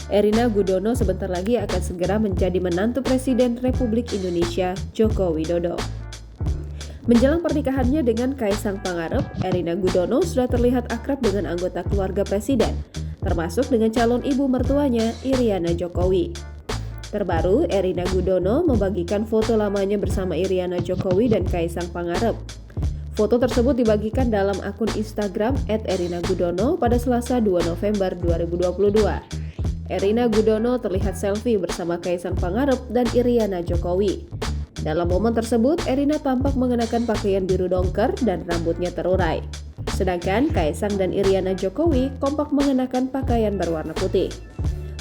Erina Gudono sebentar lagi akan segera menjadi menantu Presiden Republik Indonesia Joko Widodo. Menjelang pernikahannya dengan Kaisang Pangarep, Erina Gudono sudah terlihat akrab dengan anggota keluarga Presiden, termasuk dengan calon ibu mertuanya Iriana Jokowi. Terbaru, Erina Gudono membagikan foto lamanya bersama Iriana Jokowi dan Kaisang Pangarep. Foto tersebut dibagikan dalam akun Instagram @erinagudono pada Selasa 2 November 2022. Erina Gudono terlihat selfie bersama Kaisang Pangarep dan Iriana Jokowi. Dalam momen tersebut, Erina tampak mengenakan pakaian biru dongker dan rambutnya terurai. Sedangkan Kaisang dan Iriana Jokowi kompak mengenakan pakaian berwarna putih.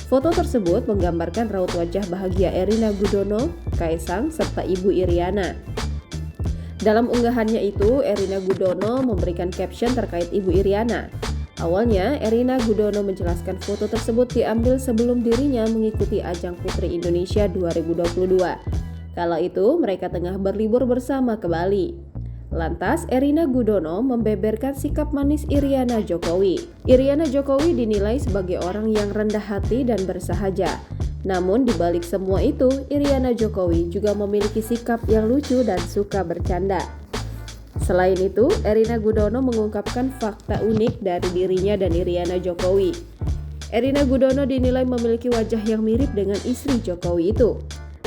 Foto tersebut menggambarkan raut wajah bahagia Erina Gudono, Kaisang, serta ibu Iriana. Dalam unggahannya itu, Erina Gudono memberikan caption terkait ibu Iriana. Awalnya, Erina Gudono menjelaskan foto tersebut diambil sebelum dirinya mengikuti ajang Putri Indonesia 2022. Kala itu, mereka tengah berlibur bersama ke Bali. Lantas, Erina Gudono membeberkan sikap manis Iriana Jokowi. Iriana Jokowi dinilai sebagai orang yang rendah hati dan bersahaja. Namun, di balik semua itu, Iriana Jokowi juga memiliki sikap yang lucu dan suka bercanda. Selain itu, Erina Gudono mengungkapkan fakta unik dari dirinya dan Iriana Jokowi. Erina Gudono dinilai memiliki wajah yang mirip dengan istri Jokowi itu.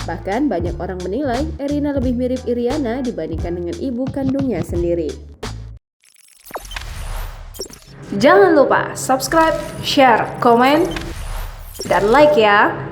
Bahkan banyak orang menilai Erina lebih mirip Iriana dibandingkan dengan ibu kandungnya sendiri. Jangan lupa subscribe, share, komen, dan like ya!